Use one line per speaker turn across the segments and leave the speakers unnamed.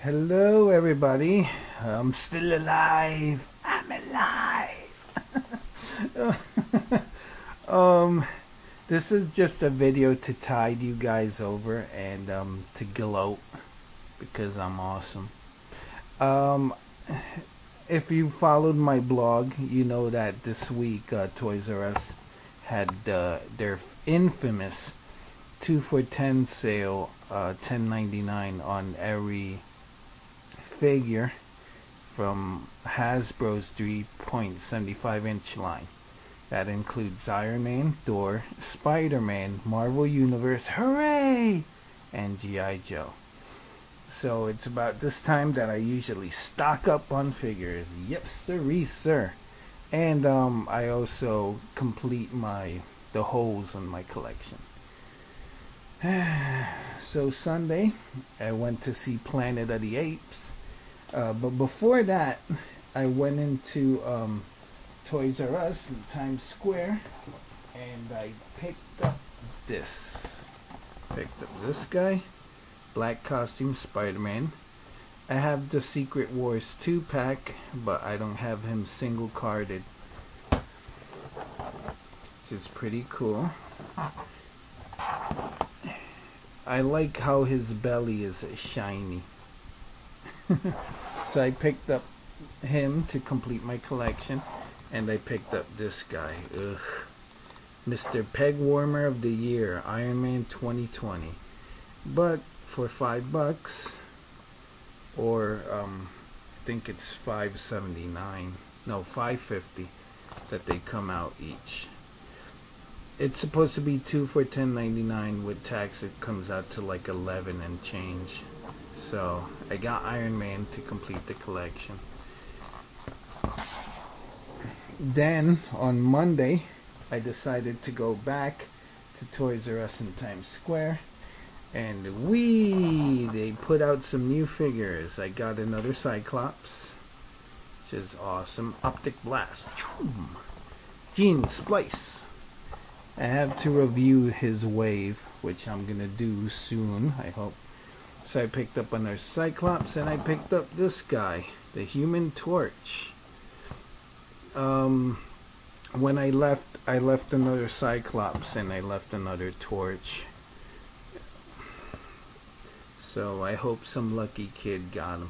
Hello, everybody. I'm still alive. I'm alive. um, this is just a video to tide you guys over and to gloat because I'm awesome. Um, if you followed my blog, you know that this week Toys R Us had their infamous 2 for 10 sale, 10.99 on every figure from Hasbro's 3.75-inch line. That includes Iron Man, Thor, Spider-Man, Marvel Universe, hooray, and G.I. Joe. So it's about this time that I usually stock up on figures. Yep, sir. And I also complete the holes in my collection. So Sunday, I went to see Planet of the Apes. But before that, I went into Toys R Us in Times Square, and I picked up this. Picked up this guy, black costume Spider-Man. I have the Secret Wars 2-pack, but I don't have him single carded, which is pretty cool. I like how his belly is shiny. So I picked up him to complete my collection, and I picked up this guy. Mr. Peg Warmer of the Year, Iron Man 2020. But for $5, or I think it's $5.79, no, $5.50 that they come out each. It's supposed to be 2 for $10.99. With tax it comes out to like 11 and change. So I got Iron Man to complete the collection. Then on Monday I decided to go back to Toys R Us in Times Square, and they put out some new figures. I got another Cyclops, which is awesome. Optic Blast, Gene Splice. I have to review his wave, which I'm gonna do soon, I hope. So I picked up another Cyclops, and I picked up this guy, the Human Torch. When I left another Cyclops, and I left another Torch. So I hope some lucky kid got him.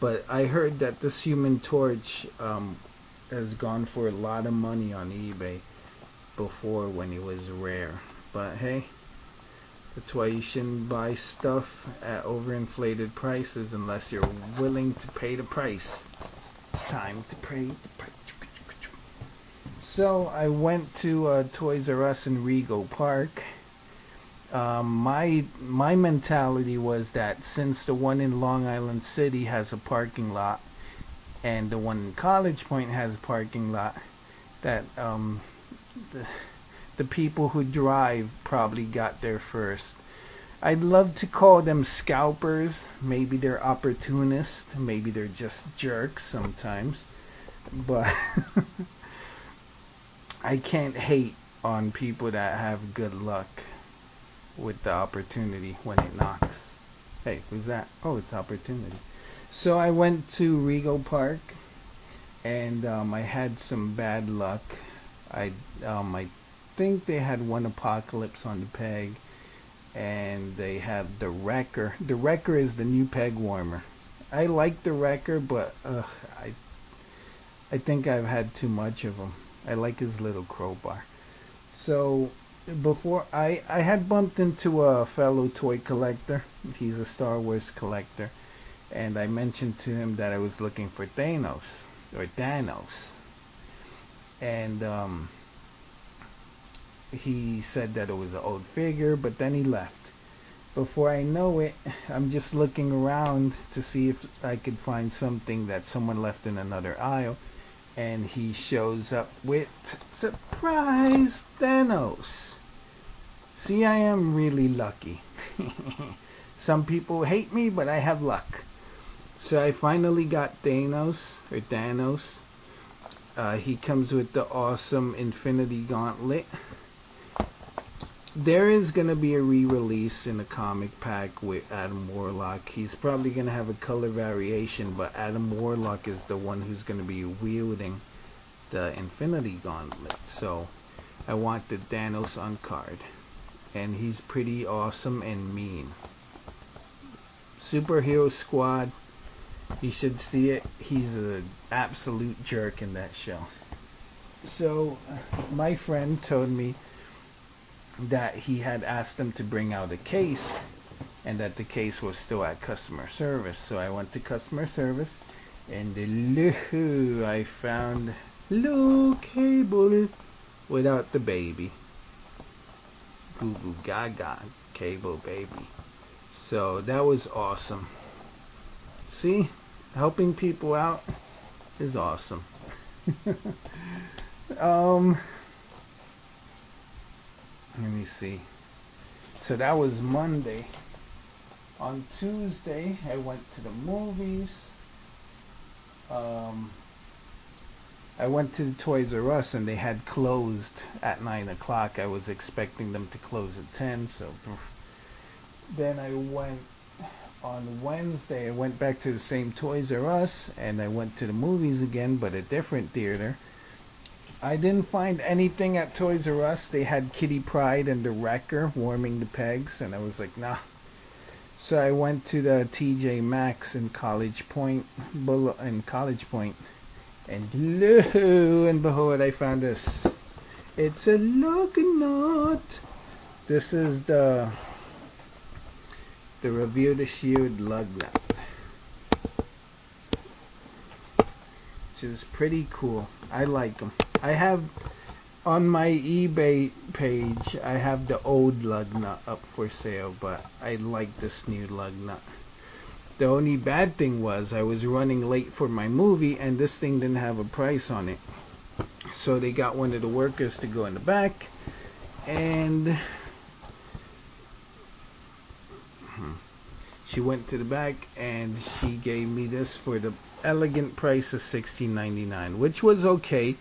But I heard that this Human Torch has gone for a lot of money on eBay before when it was rare. But hey, that's why you shouldn't buy stuff at overinflated prices unless you're willing to pay the price. It's time to pay the price. So I went to Toys R Us in Rigo Park. My mentality was that since the one in Long Island City has a parking lot, and the one in College Point has a parking lot, that the people who drive probably got there first. I'd love to call them scalpers. Maybe they're opportunists. Maybe they're just jerks sometimes. But I can't hate on people that have good luck with the opportunity when it knocks. Hey, who's that? Oh, it's opportunity. So I went to Rigo Park, and I had some bad luck. I think they had one Apocalypse on the peg, and they have the Wrecker. The Wrecker is the new peg warmer. I like the Wrecker, but I think I've had too much of him. I like his little crowbar. So before I had bumped into a fellow toy collector. He's a Star Wars collector, and I mentioned to him that I was looking for Thanos, and he said that it was an old figure, but then he left. Before I know it, I'm just looking around to see if I could find something that someone left in another aisle, and he shows up with surprise Thanos. See, I am really lucky. Some people hate me, but I have luck. So I finally got Thanos. He comes with the awesome Infinity Gauntlet. there is gonna be a re-release in a comic pack with Adam Warlock. He's probably gonna have a color variation, but Adam Warlock is the one who's gonna be wielding the Infinity Gauntlet. So I want the Thanos on card, and he's pretty awesome and mean. Superhero Squad, you should see it. He's an absolute jerk in that show. So my friend told me that he had asked them to bring out a case, and that the case was still at customer service. So I went to customer service, and look, I found Luke Cable without the baby. Goo goo gaga, Cable baby. So that was awesome. See, helping people out is awesome. Let me see. So that was Monday. On Tuesday, I went to the movies. I went to the Toys R Us, and they had closed at 9 o'clock. I was expecting them to close at 10. So then I went on Wednesday. I went back to the same Toys R Us, and I went to the movies again, but a different theater. I didn't find anything at Toys R Us. They had Kitty Pryde and the Wrecker warming the pegs, and I was like, nah. So I went to the TJ Maxx in College Point, and lo and behold, I found this. It's a Luggnut. This is the Review the Shield Luggnut, which is pretty cool. I like them. I have on my eBay page, I have the old Luggnut up for sale, but I like this new Luggnut. The only bad thing was I was running late for my movie, and this thing didn't have a price on it. So they got one of the workers to go in the back, and she went to the back, and she gave me this for the elegant price of $16.99, which was okay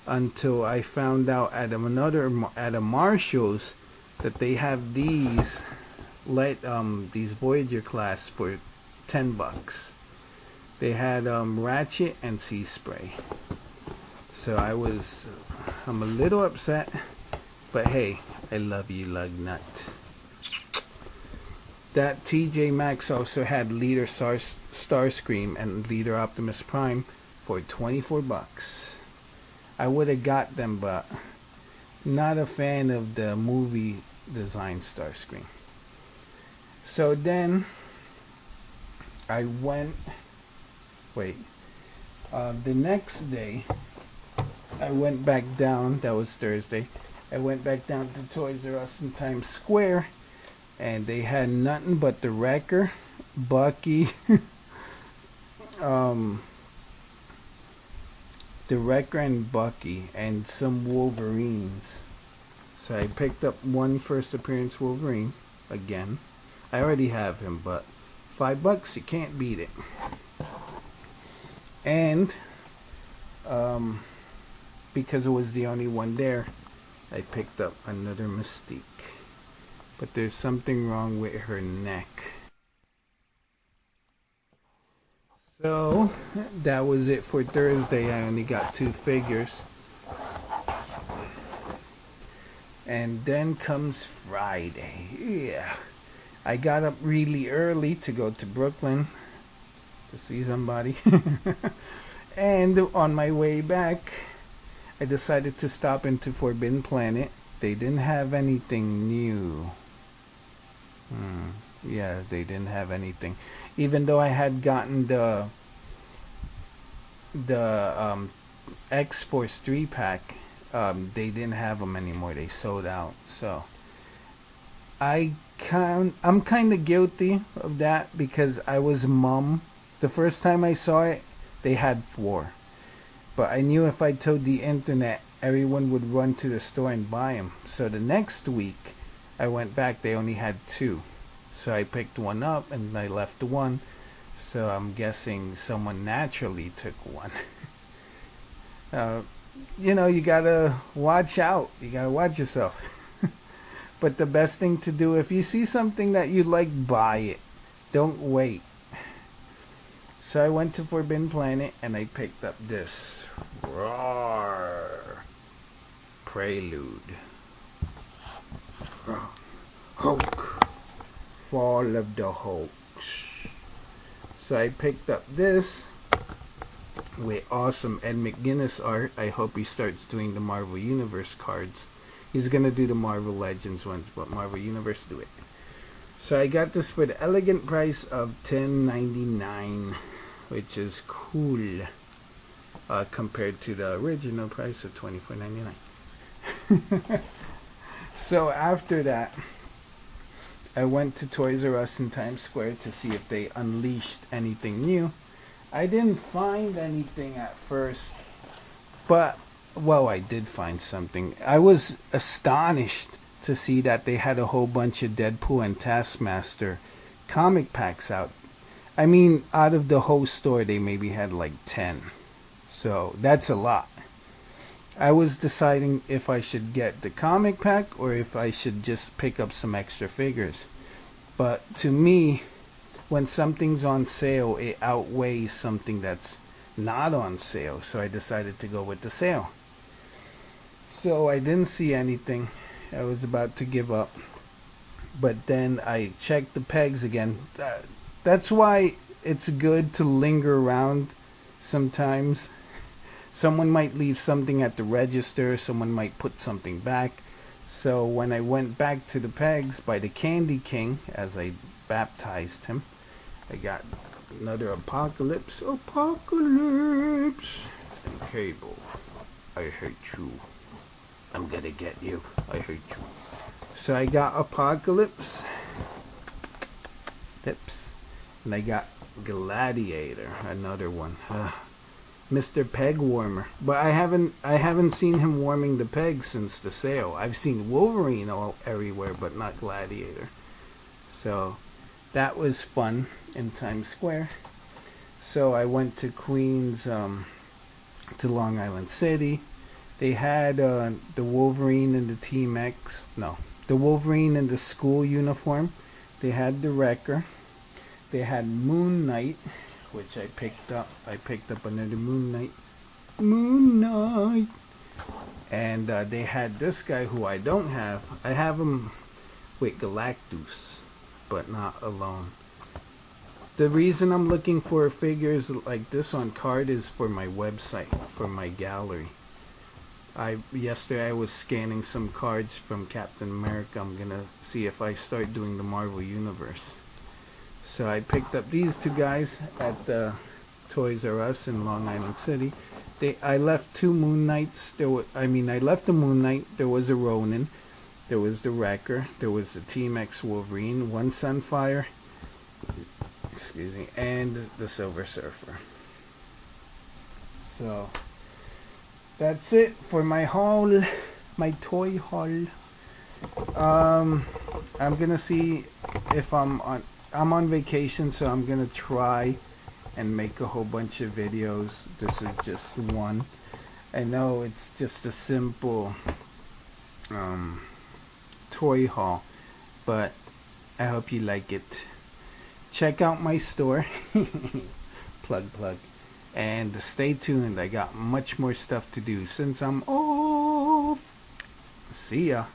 until I found out at a Marshall's that they have these Voyager class for $10. They had Ratchet and Sea Spray. So I'm a little upset, but hey, I love you, Luggnut. That TJ Maxx also had Leader Starscream and Leader Optimus Prime for $24. I would have got them, but not a fan of the movie design Starscream. So then I went. The next day I went back down. That was Thursday. I went back down to Toys R Us in Times Square, and they had nothing but the Wrecker, Bucky, the Wrecker and Bucky, and some Wolverines. So I picked up one first appearance Wolverine again. I already have him, but $5, you can't beat it. And because it was the only one there, I picked up another Mystique. But there's something wrong with her neck. So that was it for Thursday. I only got 2 figures. And then comes Friday. Yeah. I got up really early to go to Brooklyn to see somebody. And on my way back, I decided to stop into Forbidden Planet. They didn't have anything new. Yeah, they didn't have anything. Even though I had gotten the X-Force 3-pack, they didn't have them anymore. They sold out. So I'm kind of guilty of that because I was mum. The first time I saw it, they had 4. But I knew if I told the internet, everyone would run to the store and buy them. So the next week, I went back. They only had 2. So I picked one up and I left the one. So I'm guessing someone naturally took one. You gotta watch out. You gotta watch yourself. But the best thing to do, if you see something that you like, buy it. Don't wait. So I went to Forbidden Planet and I picked up this Roar Prelude. Hulk. Fall of the Hulks. So I picked up this with awesome Ed McGuinness art. I hope he starts doing the Marvel Universe cards. He's gonna do the Marvel Legends ones, but Marvel Universe do it. So I got this for the elegant price of $10.99, which is cool compared to the original price of $24.99. So after that, I went to Toys R Us in Times Square to see if they unleashed anything new. I didn't find anything at first, but, well, I did find something. I was astonished to see that they had a whole bunch of Deadpool and Taskmaster comic packs out. I mean, out of the whole store, they maybe had like 10. So, that's a lot. I was deciding if I should get the comic pack or if I should just pick up some extra figures. But to me, when something's on sale, it outweighs something that's not on sale. So I decided to go with the sale. So I didn't see anything. I was about to give up. But then I checked the pegs again. That's why it's good to linger around sometimes. Someone might leave something at the register. Someone might put something back. So when I went back to the pegs by the Candy King, as I baptized him, I got another Apocalypse. Apocalypse! And Cable, I hate you. I'm gonna get you. I hate you. So I got Apocalypse. Lips. And I got Gladiator, another one. Mr. Peg Warmer. But I haven't seen him warming the pegs since the sale. I've seen Wolverine all everywhere, but not Gladiator. So that was fun in Times Square. So I went to Queens, to Long Island City. They had the Wolverine and the T-Max. No, the Wolverine in the school uniform. They had the Wrecker. They had Moon Knight, which I picked up. I picked up another Moon Knight. Moon Knight. And they had this guy who I don't have. I have him with Galactus, but not alone. The reason I'm looking for figures like this on card is for my website, for my gallery. Yesterday I was scanning some cards from Captain America. I'm gonna see if I start doing the Marvel Universe. So I picked up these two guys at the Toys R Us in Long Island City. I left two Moon Knights. I left the Moon Knight. There was a Ronin. There was the Wrecker. There was the T-Max Wolverine. One Sunfire. Excuse me. And the Silver Surfer. So that's it for my haul. My toy haul. I'm gonna see if I'm on vacation, so I'm gonna try and make a whole bunch of videos. This is just one. I know it's just a simple toy haul, but I hope you like it. Check out my store. plug, and stay tuned. I got much more stuff to do since I'm off. See ya.